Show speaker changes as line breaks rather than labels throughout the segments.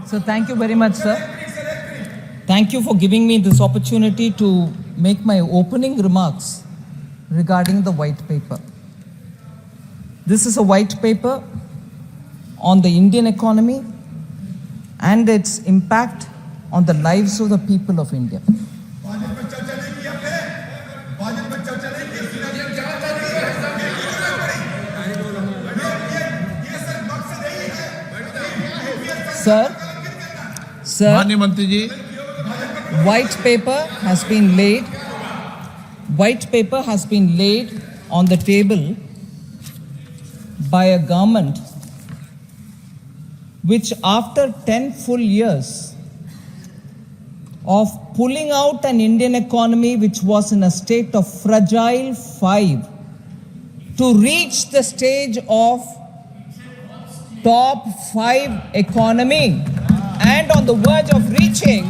So thank you very much, sir. Thank you for giving me this opportunity to make my opening remarks regarding the white paper. This is a white paper on the Indian economy and its impact on the lives of the people of India. Sir,
माननीय मंत्री जी,
white paper has been laid on the table by a government which, after 10 full years of pulling out an Indian economy which was in a state of fragile 5 to reach the stage of top 5 economy and on the verge of reaching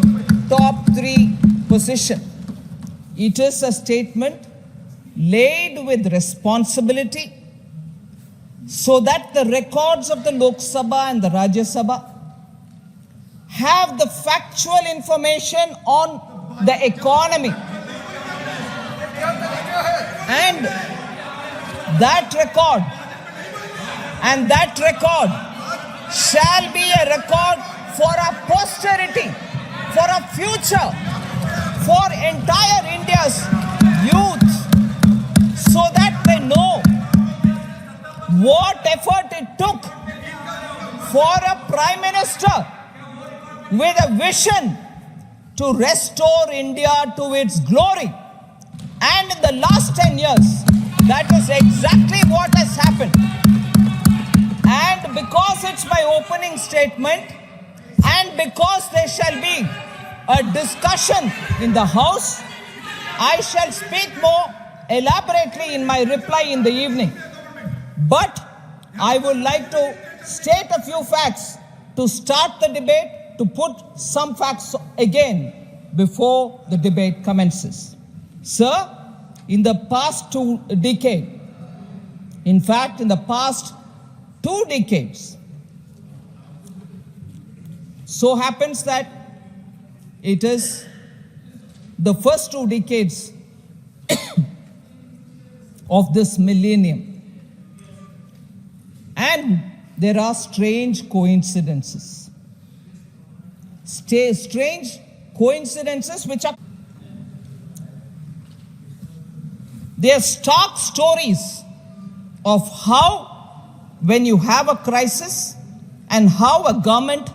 top 3 position. It is a statement laid with responsibility so that the records of the Lok Sabha and the Rajya Sabha have the factual information on the economy. And that record shall be a record for our posterity, for our future, for entire India's youth, so that they know what effort it took for a Prime Minister with a vision to restore India to its glory. And in the last 10 years, that is exactly what has happened. And because it's my opening statement, and because there shall be a discussion in the House, I shall speak more elaborately in my reply in the evening. But I would like to state a few facts to start the debate, to put some facts again before the debate commences. Sir, in the past 2 decades, in fact, in the past 2 decades, so happens that it is the first 2 decades of this millennium. And there are strange coincidences. Strange coincidences which are, they are stark stories of how, when you have a crisis, and how a government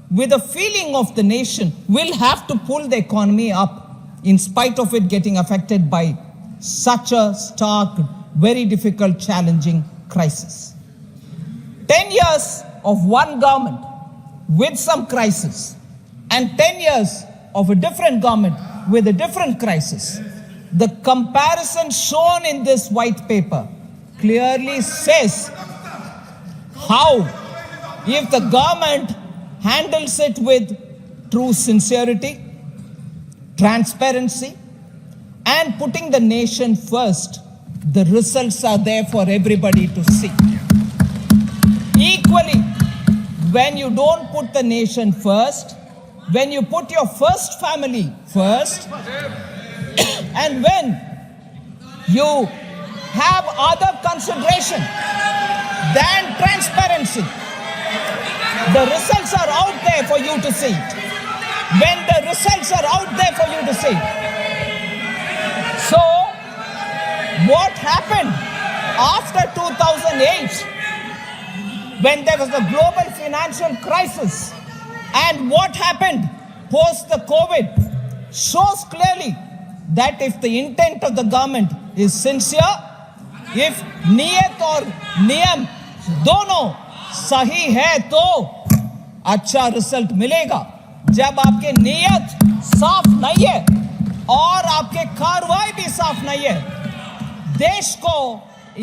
with a feeling of the nation will have to pull the economy up in spite of it getting affected by such a stark, very difficult, challenging crisis. 10 years of one government with some crisis and 10 years of a different government with a different crisis. The comparison shown in this white paper clearly says how, if the government handles it with true sincerity, transparency, and putting the nation first, the results are there for everybody to see. Equally, when you don't put the nation first, when you put your first family first, and when you have other consideration than transparency, the results are out there for you to see. When the results are out there for you to see. So, what happened after 2008, when there was a global financial crisis, and what happened post the COVID, shows clearly that if the intent of the government is sincere, if niyat और नियम दोनों सही है तो अच्छा result मिलेगा. जब आपके नियत साफ नहीं है और आपके कार्रवाई भी साफ नहीं है, देश को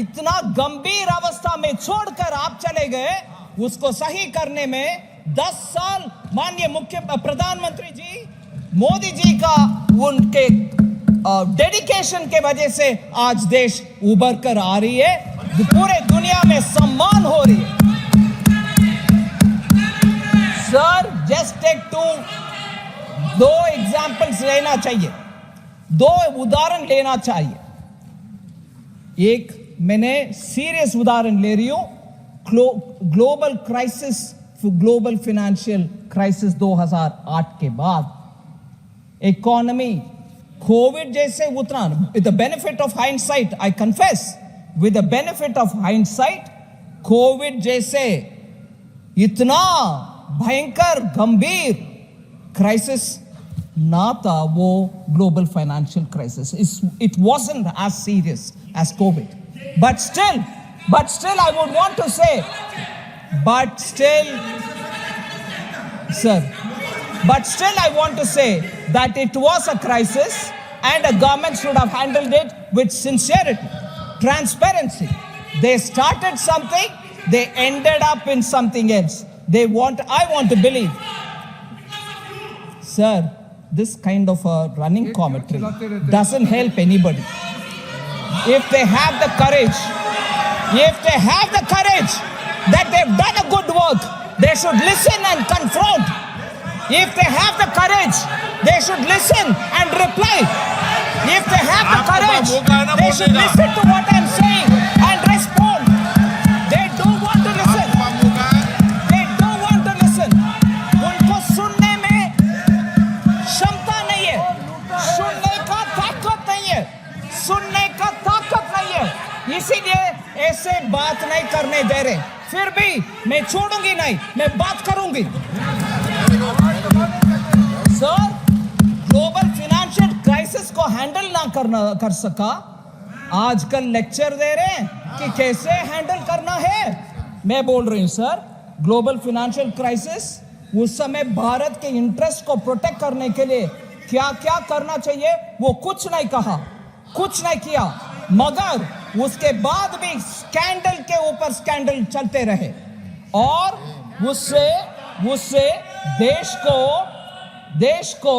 इतना गंभीर अवस्था में छोड़कर आप चले गए, उसको सही करने में 10 साल माननीय प्रधानमंत्री जी मोदी जी का उनके डेडिकेशन के वजह से आज देश उभर कर आ रही है, पूरे दुनिया में सम्मान हो रही है. सर, जस्ट टेक दो एग्जाम्पल्स लेना चाहिए, दो उदाहरण लेना चाहिए. एक मैंने सीरियस उदाहरण ले रही हूं, global crisis, global financial crisis 2008 के बाद इकोनॉमी कोविड जैसे उतना, with the benefit of hindsight, I confess, with the benefit of hindsight, Covid जैसे इतना भयंकर गंभीर क्राइसिस ना था वो global financial crisis. It wasn't as serious as COVID, but still I would want to say, but still I want to say that it was a crisis and a government should have handled it with sincerity, transparency. They started something, they ended up in something else. I want to believe, sir, this kind of a running commentary doesn't help anybody. If they have the courage that they've done a good work, they should listen and confront. If they have the courage, they should listen and reply. If they have the courage, they should listen to what I'm saying and respond. They don't want to listen. They don't want to listen. उनको सुनने में क्षमता नहीं है, सुनने का ताकत नहीं है, सुनने का ताकत नहीं है. इसीलिए ऐसे बात नहीं करने दे रहे. फिर भी मैं छोड़ूंगी नहीं, मैं बात करूंगी. सर, ग्लोबल फाइनेंशियल क्राइसिस को हैंडल ना कर सका, आजकल लेक्चर दे रहे हैं कि कैसे हैंडल करना है. मैं बोल रही हूं सर, ग्लोबल फाइनेंशियल क्राइसिस उस समय भारत के इंटरेस्ट को प्रोटेक्ट करने के लिए क्या क्या करना चाहिए वो कुछ नहीं कहा, कुछ नहीं किया, मगर उसके बाद भी स्कैंडल के ऊपर स्कैंडल चलते रहे और उससे देश को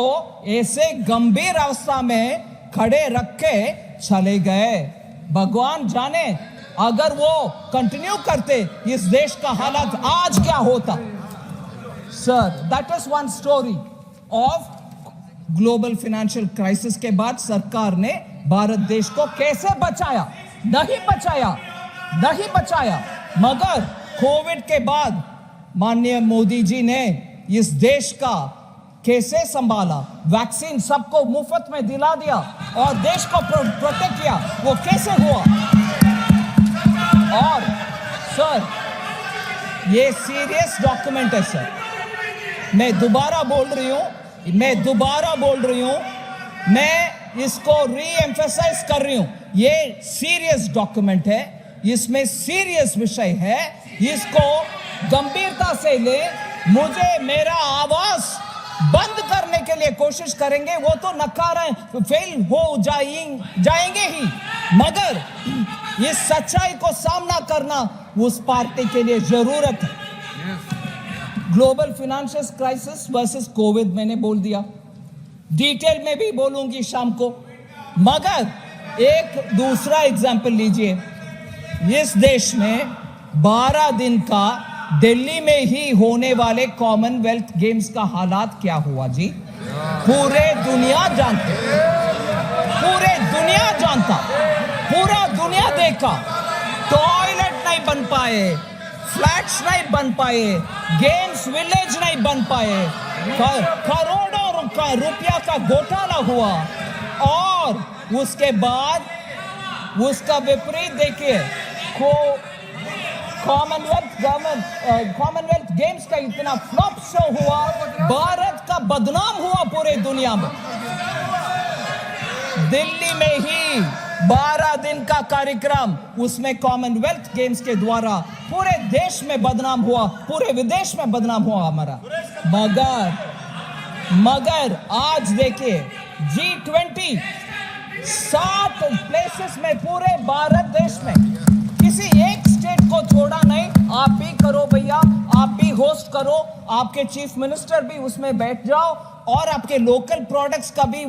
ऐसे गंभीर अवस्था में खड़े रख के चले गए. भगवान जाने अगर वो कंटिन्यू करते इस देश का हालत आज क्या होता. Sir, that is one story of global financial crisis के बाद सरकार ने भारत देश को कैसे बचाया. नहीं बचाया, मगर कोविड के बाद माननीय मोदी जी ने इस देश का कैसे संभाला, वैक्सीन सबको मुफ्त में दिला दिया और देश को प्रोटेक्ट किया, वो कैसे हुआ. और सर, ये सीरियस डॉक्यूमेंट है सर. मैं दोबारा बोल रही हूं, मैं इसको री-एम्फसाइज कर रही हूं. ये सीरियस डॉक्यूमेंट है, इसमें सीरियस विषय है, इसको गंभीरता से ले. मुझे मेरा आवाज बंद करने के लिए कोशिश करेंगे वो तो नकारा फेल हो जाएंगे ही, मगर इस सच्चाई को सामना करना उस पार्टी के लिए जरूरत है. Global financial crisis versus Covid मैंने बोल दिया, डिटेल में भी बोलूंगी शाम को, मगर एक दूसरा एग्जाम्पल लीजिए. इस देश में 12 दिन का दिल्ली में ही होने वाले कॉमनवेल्थ गेम्स का हालात क्या हुआ जी, पूरे दुनिया जानता, पूरा दुनिया देखा. टॉयलेट नहीं बन पाए, फ्लैट्स नहीं बन पाए, गेम्स विलेज नहीं बन पाए, करोड़ों रुपया का घोटाला हुआ और उसके बाद उसका विपरीत देखिए, कॉमनवेल्थ गेम्स का इतना फ्लॉप शो हुआ, भारत का बदनाम हुआ पूरे दुनिया में. दिल्ली में ही 12 दिन का कार्यक्रम, उसमें कॉमनवेल्थ गेम्स के द्वारा पूरे देश में बदनाम हुआ, पूरे विदेश में बदनाम हुआ हमारा. मगर आज देखिए G20 7 प्लेसेस में पूरे भारत देश में, किसी एक स्टेट को छोड़ा नहीं. आप भी करो भैया, आप भी होस्ट करो, आपके चीफ मिनिस्टर भी उसमें बैठ जाओ और आपके लोकल प्रोडक्ट्स का भी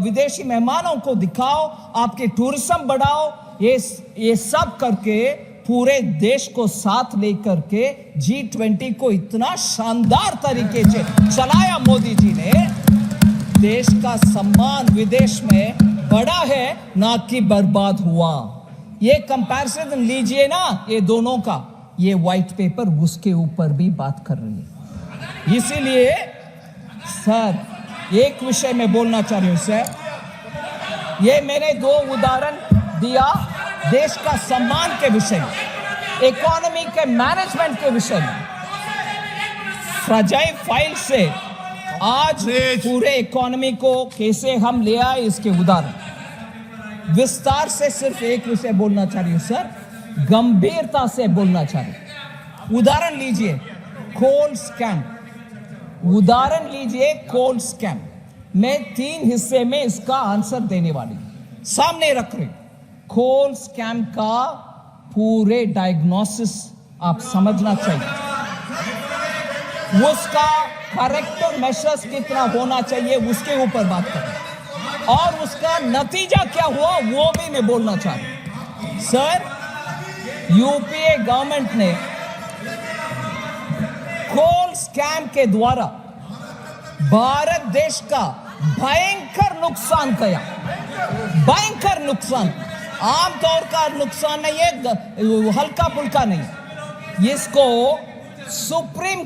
विदेशी मेहमानों को दिखाओ, आपके टूरिज्म बढ़ाओ. ये सब करके पूरे देश को साथ लेकर के G20 को इतना शानदार तरीके से चलाया मोदी जी ने। देश का सम्मान विदेश में बढ़ा है, ना कि बर्बाद हुआ। ये कंपैरिजन लीजिए ना, ये दोनों का, ये व्हाइट पेपर उसके ऊपर भी बात कर रही है। इसीलिए सर एक विषय में बोलना चाह रही हूं सर, ये मैंने 2 उदाहरण दिया देश का सम्मान के विषय में, इकोनॉमी के मैनेजमेंट के विषय में। फ्रजाइल फाइल से आज पूरे इकोनॉमी को कैसे हम ले आए, इसके उदाहरण विस्तार से सिर्फ एक विषय बोलना चाह रही हूं सर, गंभीरता से बोलना चाह रही हूं। उदाहरण लीजिए कोल स्कैम, उदाहरण लीजिए कोल स्कैम। मैं 3 हिस्से में इसका आंसर देने वाली हूं, सामने रख रही हूं। कोल स्कैम का पूरे डायग्नोसिस आप समझना चाहिए, उसका करेक्टिव मेजर्स कितना होना चाहिए उसके ऊपर बात करें, और उसका नतीजा क्या हुआ वो भी मैं बोलना चाह रहा हूं। सर यूपीए गवर्नमेंट ने कोल स्कैम के द्वारा भारत देश का भयंकर नुकसान किया, भयंकर नुकसान, आमतौर का नुकसान नहीं है, हल्का फुल्का नहीं। इसको सुप्रीम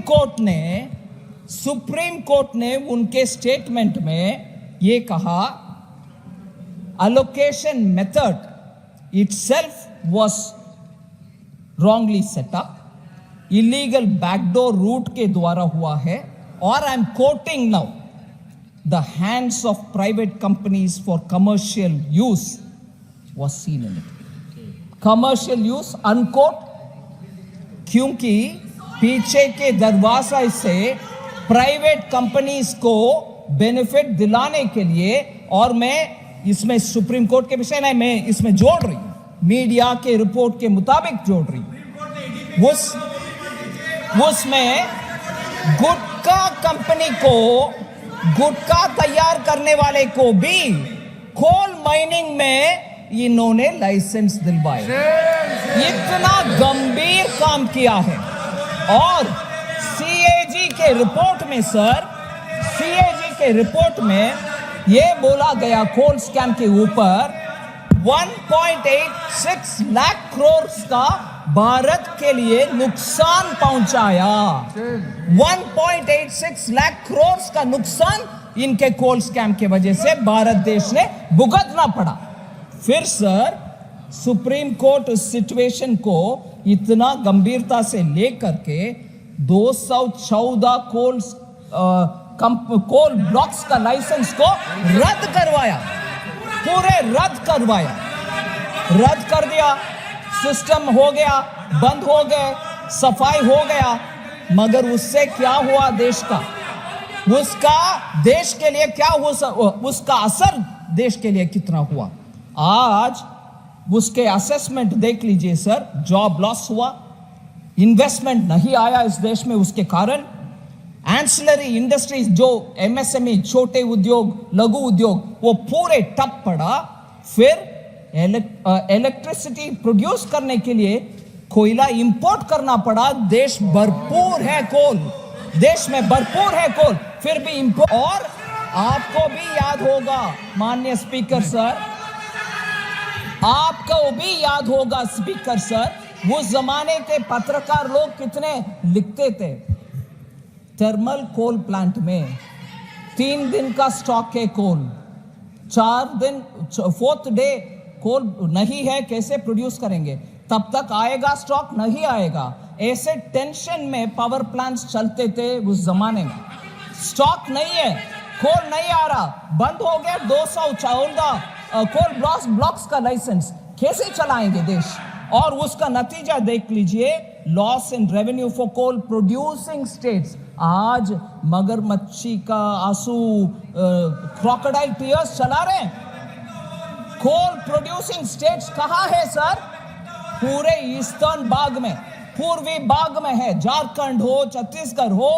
कोर्ट ने उनके स्टेटमेंट में ये कहा, allocation method itself was wrongly set up, illegal backdoor route के द्वारा हुआ है, और I am quoting now, the hands of private companies for commercial use was seen in it. Commercial use unquote, क्योंकि पीछे के दरवाजा से प्राइवेट कंपनीज को बेनिफिट दिलाने के लिए, और मैं इसमें सुप्रीम कोर्ट के विषय नहीं, मैं इसमें जोड़ रही हूं, मीडिया के रिपोर्ट के मुताबिक जोड़ रही हूं। उसमें गुटखा कंपनी को, गुटखा तैयार करने वाले को भी कोल माइनिंग में इन्होंने लाइसेंस दिलवाए। इतना गंभीर काम किया है। और सीएजी के रिपोर्ट में सर, सीएजी के रिपोर्ट में यह बोला गया कोल स्कैम के ऊपर 1.86 लाख करोड़ का भारत के लिए नुकसान पहुंचाया। 1.86 लाख करोड़ का नुकसान इनके कोल स्कैम के वजह से भारत देश ने भुगतना पड़ा। फिर सर सुप्रीम कोर्ट उस सिचुएशन को इतना गंभीरता से लेकर के 214 कोल ब्लॉक्स का लाइसेंस को रद्द करवाया, पूरे रद्द करवाया, रद्द कर दिया। सिस्टम हो गया, बंद हो गए, सफाई हो गया। मगर उससे क्या हुआ देश का, उसका देश के लिए क्या हुआ, उसका असर देश के लिए कितना हुआ। आज उसके असेसमेंट देख लीजिए सर, जॉब लॉस हुआ, इन्वेस्टमेंट नहीं आया इस देश में, उसके कारण एंसिलरी इंडस्ट्रीज जो एमएसएमई, छोटे उद्योग, लघु उद्योग, वो पूरे ठप पड़ा। फिर इलेक्ट्रिसिटी प्रोड्यूस करने के लिए कोयला इंपोर्ट करना पड़ा। देश भरपूर है कोल, देश में भरपूर है कोल, फिर भी इंपोर्ट। और आपको भी याद होगा माननीय स्पीकर सर, आपको भी याद होगा स्पीकर सर, उस जमाने के पत्रकार लोग कितने लिखते थे। थर्मल कोल प्लांट में 3 दिन का स्टॉक है कोल, 4 दिन, 4th डे कोल नहीं है, कैसे प्रोड्यूस करेंगे, तब तक आएगा स्टॉक, नहीं आएगा। ऐसे टेंशन में पावर प्लांट्स चलते थे उस जमाने में। स्टॉक नहीं है, कोल नहीं आ रहा, बंद हो गया 214 कोल ब्लॉक्स का लाइसेंस, कैसे चलाएंगे देश। और उसका नतीजा देख लीजिए, loss in revenue for coal producing states. आज मगरमच्छी का आंसू, क्रोकोडाइल टीयर्स चला रहे हैं। कोल प्रोड्यूसिंग स्टेट्स कहां है सर? पूरे ईस्टर्न भाग में, पूर्वी भाग में है। झारखंड हो, छत्तीसगढ़ हो,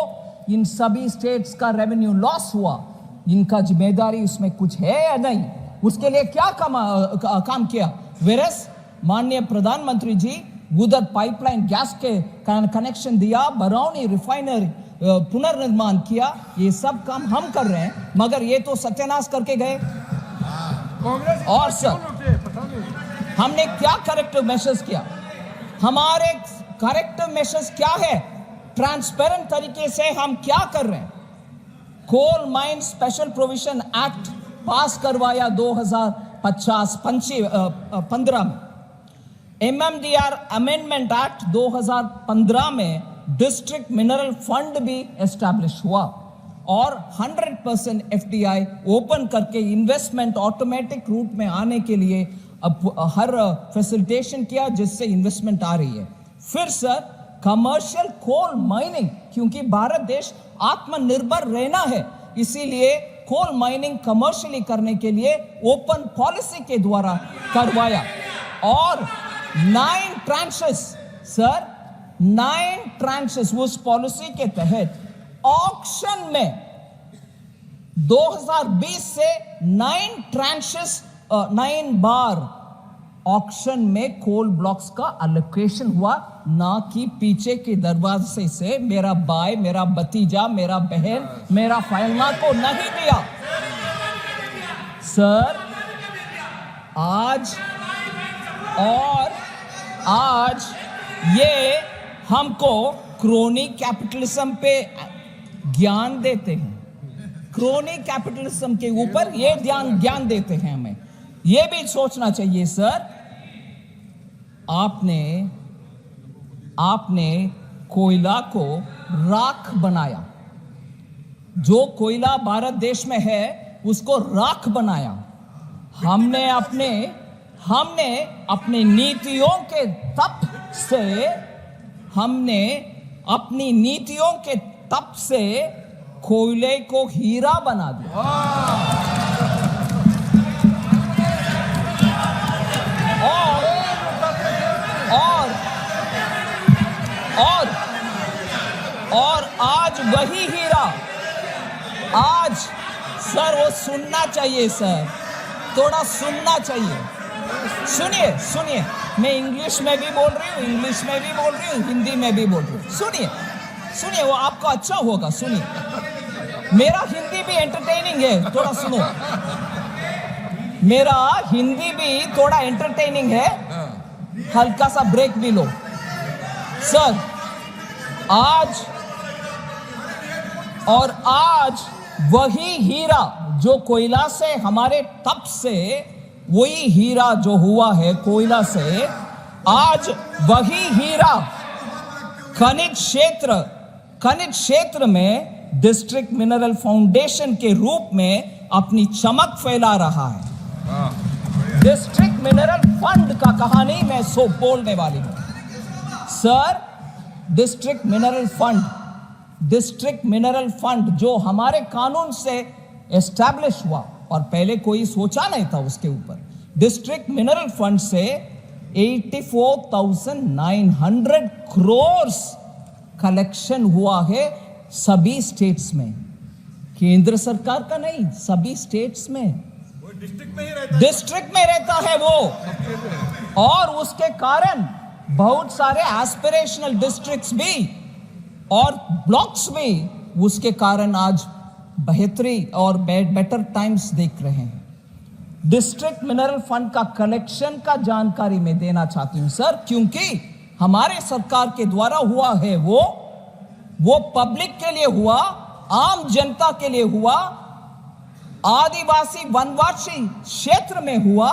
इन सभी स्टेट्स का रेवेन्यू लॉस हुआ। इनका जिम्मेदारी उसमें कुछ है या नहीं? उसके लिए क्या काम किया? वेरस माननीय प्रधानमंत्री जी उधर पाइपलाइन गैस के कनेक्शन दिया, बरौनी रिफाइनरी पुनर्निर्माण किया, ये सब काम हम कर रहे हैं, मगर ये तो सत्यानाश करके गए। और सर हमने क्या करेक्टिव मेजर्स किया? हमारे करेक्टिव मेजर्स क्या है? ट्रांसपेरेंट तरीके से हम क्या कर रहे हैं? Coal mine special provision act pass करवाया 2015 में। MMDR अमेंडमेंट एक्ट 2015 में डिस्ट्रिक्ट मिनरल फंड भी एस्टैब्लिश हुआ और 100% FDI ओपन करके इन्वेस्टमेंट ऑटोमेटिक रूट में आने के लिए अब हर फैसिलिटेशन किया, जिससे इन्वेस्टमेंट आ रही है। फिर सर कमर्शियल कोल माइनिंग, क्योंकि भारत देश आत्मनिर्भर रहना है, इसीलिए कोल माइनिंग कमर्शियली करने के लिए ओपन पॉलिसी के द्वारा करवाया और 9 ट्रांचेस सर 9 ट्रांचेस उस पॉलिसी के तहत ऑक्शन में 2020 से 9 ट्रांचेस 9 बार ऑक्शन में कोल ब्लॉक्स का अलोकेशन हुआ, ना कि पीछे के दरवाजे से मेरा भाई, मेरा भतीजा, मेरा बहन, मेरा फाइलमा को नहीं दिया। सर आज ये हमको क्रोनी कैपिटलिज्म पे ज्ञान देते हैं, क्रोनी कैपिटलिज्म के ऊपर ये ज्ञान देते हैं। हमें ये भी सोचना चाहिए सर, आपने कोयला को राख बनाया, जो कोयला भारत देश में है उसको राख बनाया। हमने अपने नीतियों के तप से कोयले को हीरा बना दिया। और आज वही हीरा, आज सर वो सुनना चाहिए सर, थोड़ा सुनना चाहिए। सुनिए, मैं इंग्लिश में भी बोल रही हूँ, हिंदी में भी बोल रही हूँ। सुनिए, वो आपको अच्छा होगा। सुनिए, मेरा हिंदी भी एंटरटेनिंग है, थोड़ा सुनो। मेरा हिंदी भी थोड़ा एंटरटेनिंग है, हल्का सा ब्रेक भी लो। सर आज वही हीरा जो कोयला से, हमारे तप से वही हीरा जो हुआ है कोयला से, आज वही हीरा खनिज क्षेत्र में डिस्ट्रिक्ट मिनरल फाउंडेशन के रूप में अपनी चमक फैला रहा है। डिस्ट्रिक्ट मिनरल फंड का कहानी मैं सो बोलने वाली हूं सर। डिस्ट्रिक्ट मिनरल फंड जो हमारे कानून से एस्टैब्लिश हुआ और पहले कोई सोचा नहीं था उसके ऊपर। डिस्ट्रिक्ट मिनरल फंड से 84,900 करोड़ कलेक्शन हुआ है सभी स्टेट्स में, केंद्र सरकार का नहीं, सभी स्टेट्स में। डिस्ट्रिक्ट में रहता है वो, और उसके कारण बहुत सारे एस्पिरेशनल डिस्ट्रिक्ट्स भी और ब्लॉक्स भी उसके कारण आज बेहतरी और बेटर टाइम्स देख रहे हैं। डिस्ट्रिक्ट मिनरल फंड का कलेक्शन का जानकारी मैं देना चाहती हूं सर, क्योंकि हमारे सरकार के द्वारा हुआ है वो पब्लिक के लिए हुआ, आम जनता के लिए हुआ, आदिवासी वनवासी क्षेत्र में हुआ,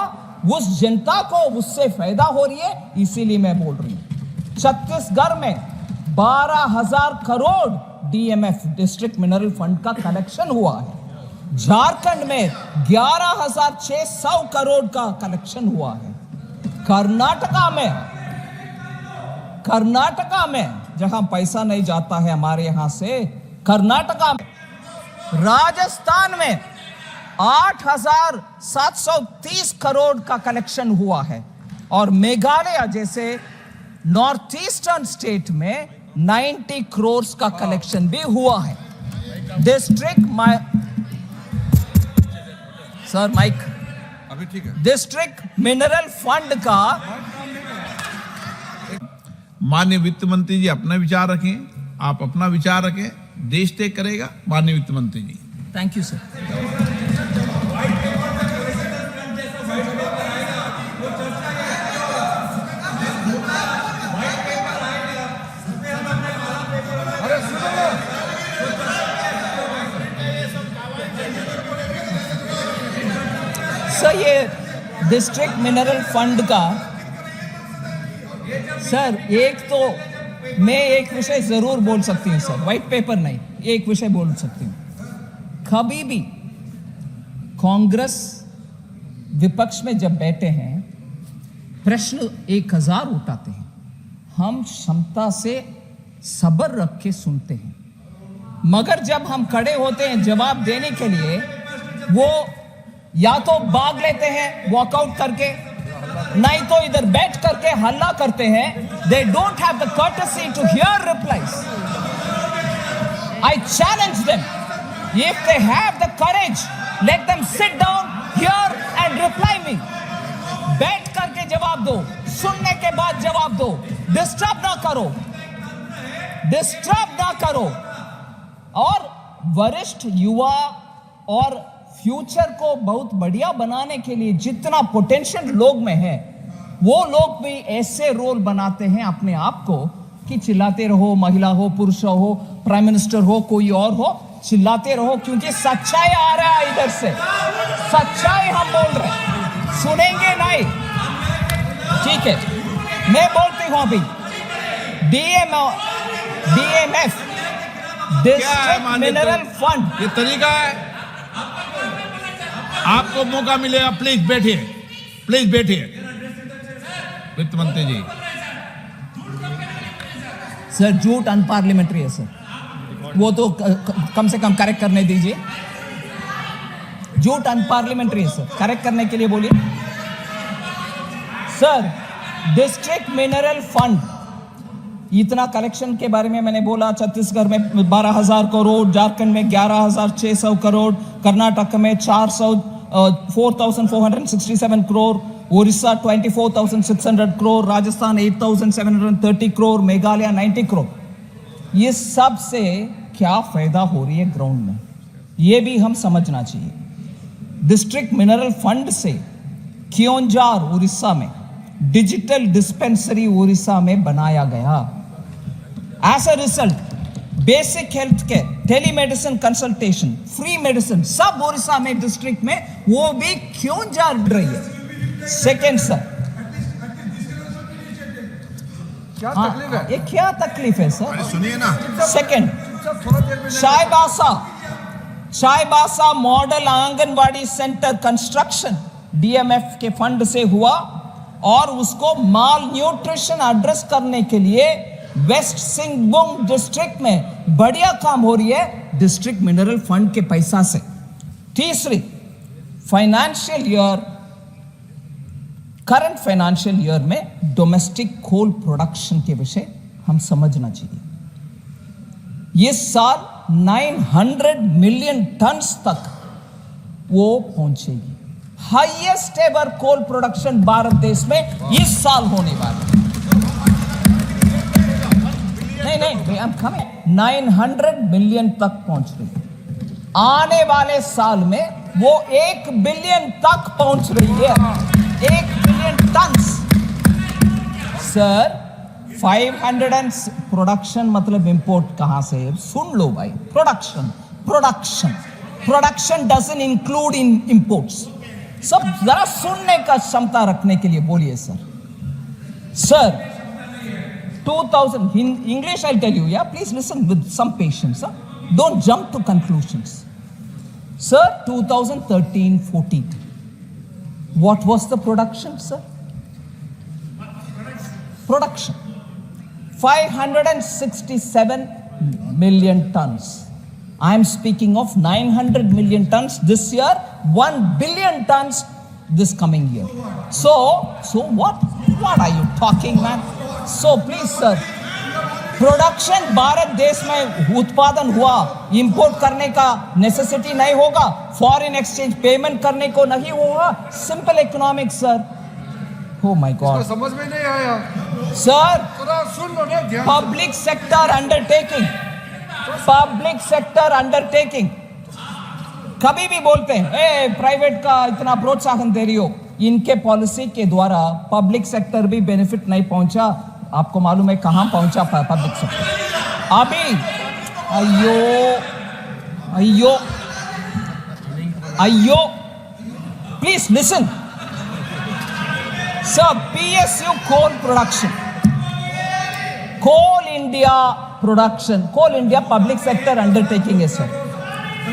उस जनता को उससे फायदा हो रही है, इसीलिए मैं बोल रही हूं। छत्तीसगढ़ में 12,000 crore DMF district mineral fund का कलेक्शन हुआ है। झारखंड में 11,600 करोड़ का कलेक्शन हुआ है। कर्नाटका में जहां पैसा नहीं जाता है हमारे यहां से, कर्नाटका में, राजस्थान में 8,730 करोड़ का कलेक्शन हुआ है, और मेघालय जैसे नॉर्थ ईस्टर्न स्टेट में 90 करोड़ का कलेक्शन भी हुआ है। सर माइक
अभी ठीक है।
डिस्ट्रिक्ट मिनरल फंड का
माननीय वित्त मंत्री जी अपना विचार रखें, आप अपना विचार रखें, देश तय करेगा माननीय वित्त मंत्री जी।
Thank you sir. सर ये डिस्ट्रिक्ट मिनरल फंड का सर एक तो मैं एक विषय जरूर बोल सकती हूँ सर, व्हाइट पेपर नहीं, एक विषय बोल सकती हूँ। कभी भी कांग्रेस विपक्ष में जब बैठे हैं प्रश्न 1000 उठाते हैं, हम क्षमता से सब्र रख के सुनते हैं, मगर जब हम खड़े होते हैं जवाब देने के लिए वो या तो भाग लेते हैं वॉकआउट करके, नहीं तो इधर बैठ करके हल्ला करते हैं। They don't have the courtesy to hear replies. I challenge them. If they have the courage, let them sit down here and reply me. बैठ करके जवाब दो, सुनने के बाद जवाब दो, डिस्टर्ब ना करो, डिस्टर्ब ना करो। और वरिष्ठ युवा और फ्यूचर को बहुत बढ़िया बनाने के लिए जितना पोटेंशियल लोग में है, वो लोग भी ऐसे रोल बनाते हैं अपने आप को कि चिल्लाते रहो, महिला हो, पुरुष हो, प्राइम मिनिस्टर हो, कोई और हो, चिल्लाते रहो, क्योंकि सच्चाई आ रहा है इधर से, सच्चाई हम बोल रहे हैं, सुनेंगे नहीं। ठीक है, मैं बोलती हूं अभी DMF डिस्ट्रिक्ट मिनरल फंड,
ये तरीका है। आपको मौका मिलेगा, प्लीज बैठिए, प्लीज बैठिए वित्त मंत्री जी।
सर झूठ अनपार्लियामेंट्री है सर, वो तो कम से कम करेक्ट करने दीजिए। झूठ अनपार्लियामेंट्री है सर, करेक्ट करने के लिए बोलिए। सर डिस्ट्रिक्ट मिनरल फंड इतना कलेक्शन के बारे में मैंने बोला, छत्तीसगढ़ में 12,000 करोड़, झारखंड में 11,600 करोड़, कर्नाटक में 4,467 करोड़, उड़ीसा 24,600 करोड़, राजस्थान 8,730 करोड़, मेघालय 90 करोड़। ये सब से क्या फायदा हो रही है ग्राउंड में, ये भी हम समझना चाहिए। डिस्ट्रिक्ट मिनरल फंड से क्योंझार उड़ीसा में डिजिटल डिस्पेंसरी उड़ीसा में बनाया गया। As a result basic health care, telemedicine consultation, free medicine सब उड़ीसा में डिस्ट्रिक्ट में, वो भी क्योंझार रही है। सेकेंड सर,
क्या तकलीफ है?
ये क्या तकलीफ है सर?
सुनिए ना।
Second, Chaibasa model anganwadi centre construction DMF के फंड से हुआ और उसको माल न्यूट्रिशन एड्रेस करने के लिए वेस्ट सिंहभूम डिस्ट्रिक्ट में बढ़िया काम हो रही है डिस्ट्रिक्ट मिनरल फंड के पैसा से। तीसरी, financial year, current financial year में डोमेस्टिक कोल प्रोडक्शन के विषय हम समझना चाहिए। ये साल 900 मिलियन टन्स तक वो पहुंचेगी, highest ever coal production Bharat देश में इस साल होने वाला है। नहीं, हम कमें 900 मिलियन तक पहुंच रही है। आने वाले साल में वो 1 बिलियन तक पहुंच रही है, 1 बिलियन टन्स। सर 500 प्रोडक्शन मतलब इंपोर्ट कहां से? सुन लो भाई, production doesn't include in imports. सब जरा सुनने का क्षमता रखने के लिए बोलिए sir. Sir 2000 in English I'll tell you, yeah, please listen with some patience, huh? Don't jump to conclusions. Sir, 2013-14, what was the production, sir? Production 567 million tons. I am speaking of 900 million tons this year, 1 billion tons this coming year. So what are you talking, man? So please sir, production Bharat देश में उत्पादन हुआ, import करने का necessity नहीं होगा, foreign exchange payment करने को नहीं होगा, simple economics sir. Oh my
इसको
God.
समझ में नहीं आया।
Sir,
थोड़ा सुन लो ना ध्यान से।
public sector undertaking. Public sector undertaking. कभी भी बोलते हैं ए प्राइवेट का इतना प्रोत्साहन दे रही हो, इनके पॉलिसी के द्वारा पब्लिक सेक्टर भी बेनिफिट नहीं पहुंचा। आपको मालूम है कहां पहुंचा पब्लिक सेक्टर अभी? अयो please listen sir. PSU coal production, Coal India production, Coal India public sector undertaking है sir.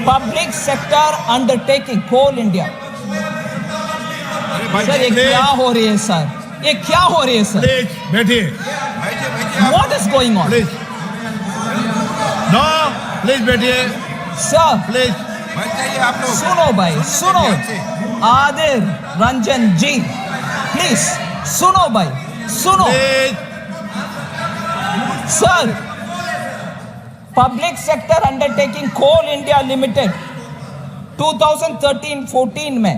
Public sector undertaking coal India. Sir ये क्या हो रही है सर? ये क्या हो रही है सर?
प्लीज बैठिए।
What is going on?
Please no, please बैठिए
सर
प्लीज।
सुनो भाई, सुनो आदिर रंजन जी, प्लीज सुनो भाई, सुनो
please
sir. Public sector undertaking coal India limited 2013-14 में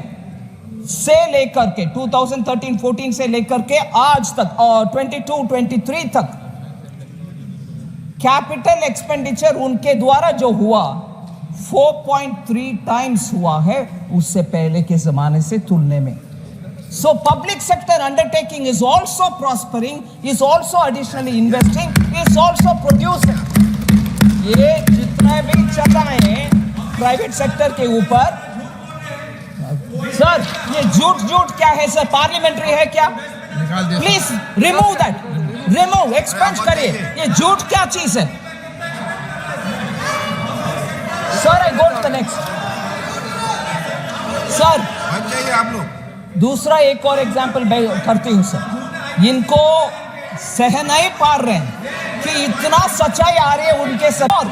से लेकर के 2013-14 से लेकर के आज तक और 22-23 तक कैपिटल एक्सपेंडिचर उनके द्वारा जो हुआ 4.3 टाइम्स हुआ है उससे पहले के जमाने से तुलने में। So public sector undertaking is also prospering, is also additionally investing, is also producing. ये जितना भी चल रहा है प्राइवेट सेक्टर के ऊपर सर, ये झूठ क्या है सर? पार्लियामेंट्री है क्या? Please remove that, remove, expunge करिए। ये झूठ क्या चीज है sir? I go to the next sir.
आप लोग
दूसरा एक और एग्जाम्पल करती हूं सर। इनको सह नहीं पा रहे हैं कि इतना सच्चाई आ रही है उनके सब, और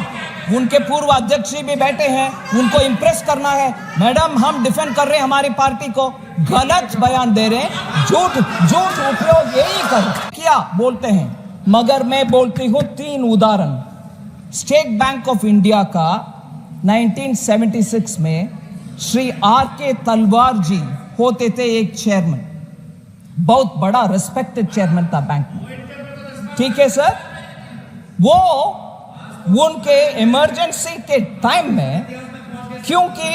उनके पूर्व अध्यक्ष जी भी बैठे हैं, उनको इंप्रेस करना है। मैडम हम डिफेंड कर रहे हैं हमारी पार्टी को, गलत बयान दे रहे हैं, झूठ उपयोग यही कर क्या बोलते हैं। मगर मैं बोलती हूं 3 उदाहरण। स्टेट बैंक ऑफ इंडिया का 1976 में श्री RK तलवार जी होते थे एक चेयरमैन, बहुत बड़ा रिस्पेक्टेड चेयरमैन था बैंक में, ठीक है सर। वो उनके इमरजेंसी के टाइम में क्योंकि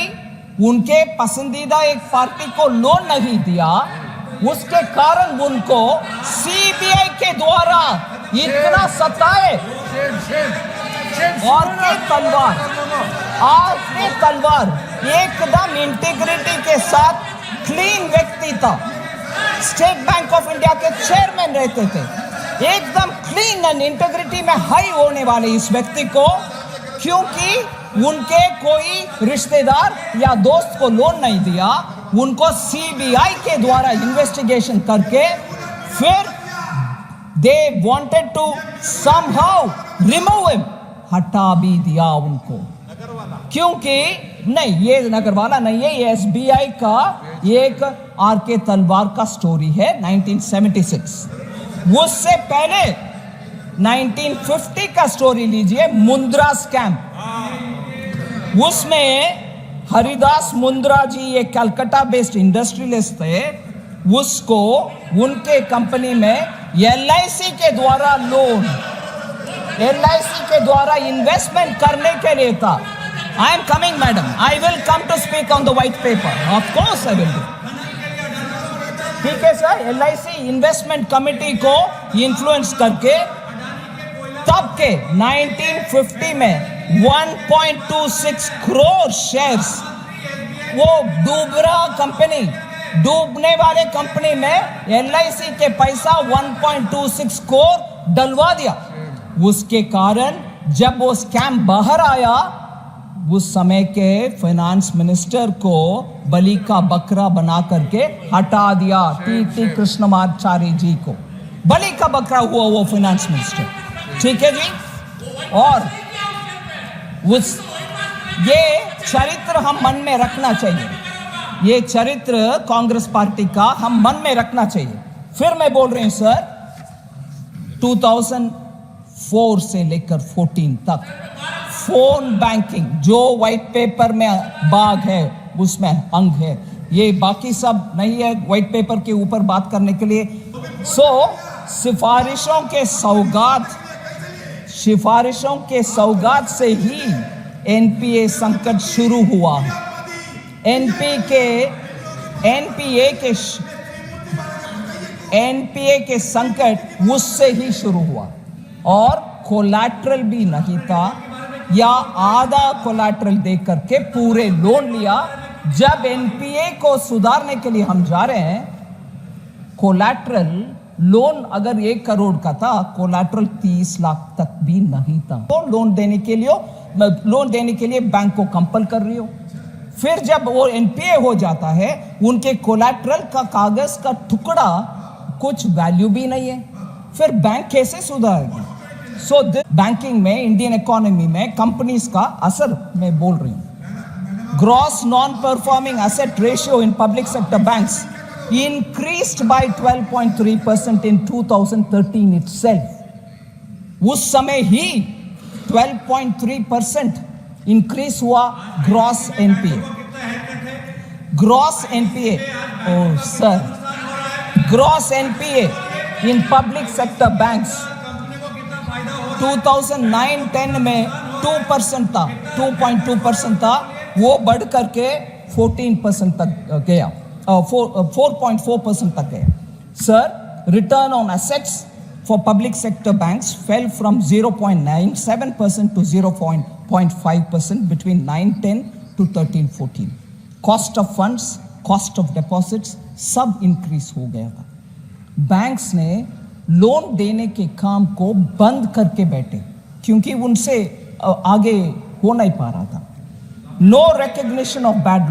उनके पसंदीदा एक पार्टी को लोन नहीं दिया, उसके कारण उनको CBI के द्वारा इतना सताए। और के तलवार एकदम इंटीग्रिटी के साथ क्लीन व्यक्ति था, स्टेट बैंक ऑफ इंडिया के चेयरमैन रहते थे, एकदम क्लीन एंड इंटीग्रिटी में हाई होने वाले इस व्यक्ति को क्योंकि उनके कोई रिश्तेदार या दोस्त को लोन नहीं दिया, उनको CBI के द्वारा इन्वेस्टिगेशन करके फिर they wanted to somehow remove him, हटा भी दिया उनको। क्योंकि नहीं, ये नगरवाला नहीं है, ये SBI का एक RK तलवार का स्टोरी है 1976। उससे पहले 1950 का स्टोरी लीजिए, मुंद्रा स्कैम। उसमें हरिदास मुंद्रा जी एक कलकत्ता बेस्ड इंडस्ट्रियलिस्ट थे, उसको उनके कंपनी में LIC के द्वारा लोन, LIC के द्वारा इन्वेस्टमेंट करने के लिए था। I am coming, madam. I will come to speak on the white paper. Of course, I will do. ठीक है सर। LIC इन्वेस्टमेंट कमेटी को इन्फ्लुएंस करके तब के 1950 में 1.26 करोड़ शेयर्स वो डूबने वाले कंपनी में LIC के पैसा 1.26 करोड़ डलवा दिया। उसके कारण जब वो स्कैम बाहर आया, उस समय के फाइनेंस मिनिस्टर को बलि का बकरा बना करके हटा दिया, T कृष्णमाचार्य जी को बलि का बकरा हुआ वो फाइनेंस मिनिस्टर, ठीक है जी। और ये चरित्र हम मन में रखना चाहिए, ये चरित्र कांग्रेस पार्टी का हम मन में रखना चाहिए। फिर मैं बोल रही हूं सर, 2004 से लेकर 14 तक फोन बैंकिंग जो व्हाइट पेपर में बाग है उसमें अंग है, ये बाकी सब नहीं है व्हाइट पेपर के ऊपर बात करने के लिए। सिफारिशों के सौगात से ही एनपीए संकट शुरू हुआ है। एनपीए के संकट उससे ही शुरू हुआ और कोलैटरल भी नहीं था या आधा कोलैटरल दे करके पूरे लोन लिया। जब एनपीए को सुधारने के लिए हम जा रहे हैं, कोलैटरल लोन अगर 1 करोड़ का था, कोलैटरल 30 लाख तक भी नहीं था। तो लोन देने के लिए बैंक को कंपल कर रही हो। फिर जब वो एनपीए हो जाता है, उनके कोलैटरल का कागज का टुकड़ा कुछ वैल्यू भी नहीं है, फिर बैंक कैसे सुधारेगी? बैंकिंग में, इंडियन इकोनॉमी में कंपनीज का असर मैं बोल रही हूं। Gross non performing asset ratio in public sector banks increased by 12.3% in 2013 itself। उस समय ही 12.3% इंक्रीज हुआ gross NPA. Gross NPA in public sector banks 2009-10 में 2% था, 2.2% था, वो बढ़ करके 14% तक गया, 4.4% तक गया। Sir, return on assets for public sector banks fell from 0.97% to 0.5% between 9-10 to 13-14। Cost of funds, cost of deposits सब इंक्रीज हो गया था। बैंक्स ने लोन देने के काम को बंद करके बैठे क्योंकि उनसे आगे हो नहीं पा रहा था। No recognition of bad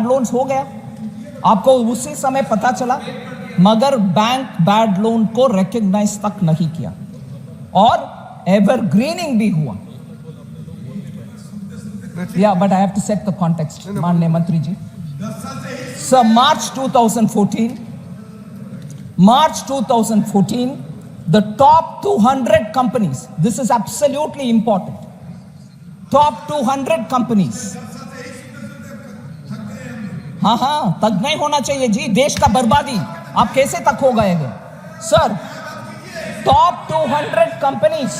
loans हो गया, आपको उसी समय पता चला, मगर बैंक बैड लोन को रिकॉग्नाइज तक नहीं किया और एवरग्रीनिंग भी हुआ। या but I have to set the context माननीय मंत्री जी। Sir, March 2014 the top 200 companies, this is absolutely important, top 200 companies, हाँ तक नहीं होना चाहिए जी, देश का बर्बादी, आप कैसे तक हो गए? सर, टॉप 200 कंपनीज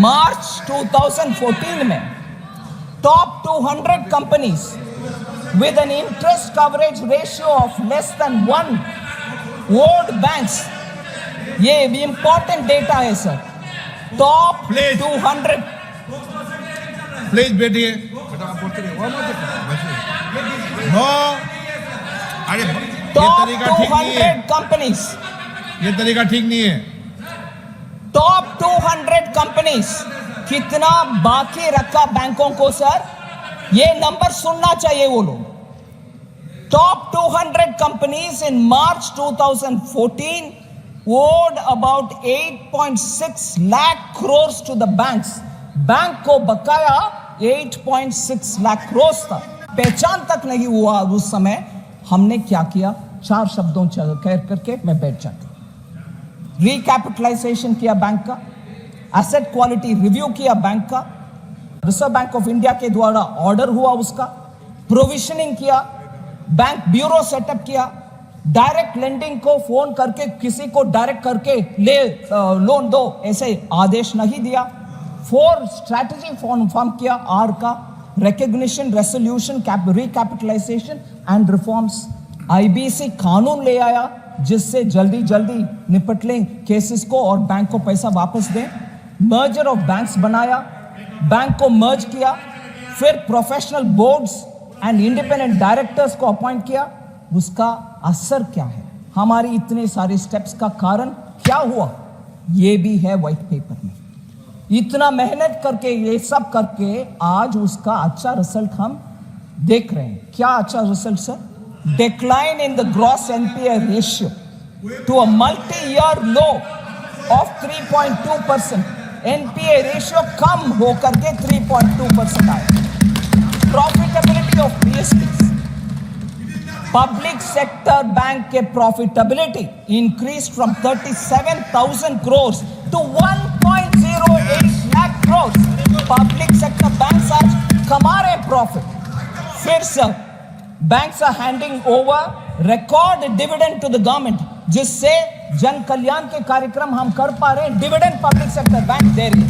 मार्च 2014 में, top 200 companies with an interest coverage ratio of less than 1 owned banks, ये भी इंपॉर्टेंट डेटा है सर। टॉप 200,
प्लीज बैठिए। नो, अरे
टॉप 200 कंपनीज,
ये तरीका ठीक नहीं है।
टॉप 200 कंपनीज कितना बाकी रखा बैंकों को सर, ये नंबर सुनना चाहिए वो लोग। Top 200 companies in March 2014 owed about 8.6 lakh crores to the banks। Bank को बकाया 8.6 लाख crores था, पहचान तक नहीं हुआ उस समय। हमने क्या किया, 4 शब्दों कह करके मैं बैठ जाता। रिकैपिटलाइजेशन किया बैंक का, एसेट क्वालिटी रिव्यू किया बैंक का, रिजर्व बैंक ऑफ इंडिया के द्वारा ऑर्डर हुआ उसका, प्रोविजनिंग किया, बैंक ब्यूरो सेटअप किया, डायरेक्ट लेंडिंग को फोन करके किसी को डायरेक्ट करके ले लोन दो ऐसे आदेश नहीं दिया। 4 स्ट्रैटेजी फॉर्म किया, आर का, recognition, resolution, recapitalisation and reforms. IBC कानून ले आया जिससे जल्दी निपट लें केसेस को और बैंक को पैसा वापस दें। मर्जर ऑफ बैंक्स बनाया, बैंक को मर्ज किया, फिर professional boards and independent directors को अपॉइंट किया। उसका असर क्या है, हमारी इतने सारे स्टेप्स का कारण क्या हुआ, ये भी है व्हाइट पेपर में। इतना मेहनत करके, ये सब करके आज उसका अच्छा रिजल्ट हम देख रहे हैं। क्या अच्छा result sir? Decline in the gross NPA ratio to a multi year low of 3.2%। NPA ratio कम होकर के 3.2% आया। Profitability of PSBs, public sector bank के profitability increase from 37,000 crores to 1.08 lakh crores। Public sector bank आज कमा रहे profit. फिर sir, banks are handing over record dividend to the government, जिससे जन कल्याण के कार्यक्रम हम कर पा रहे हैं. डिविडेंड पब्लिक सेक्टर बैंक दे रही है.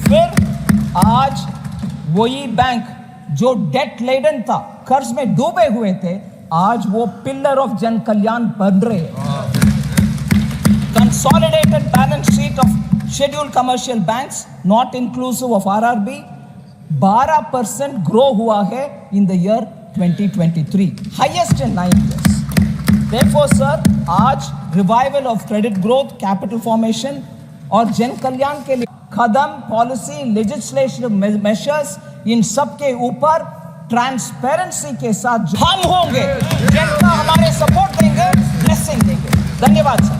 फिर आज वही बैंक जो डेट लेडन था, कर्ज में डूबे हुए थे, आज वो पिलर ऑफ जन कल्याण बन रहे हैं. Consolidated balance sheet of scheduled commercial banks not inclusive of RRB 12% grow हुआ है in the year 2023, highest in 9 years. Therefore, sir, आज revival of credit growth, capital formation और जन कल्याण के लिए कदम, पॉलिसी, लेजिस्लेटिव मेजर्स, इन सब के ऊपर ट्रांसपेरेंसी के साथ हम होंगे, जनता हमारे सपोर्ट देंगे, ब्लेसिंग देंगे. धन्यवाद सर.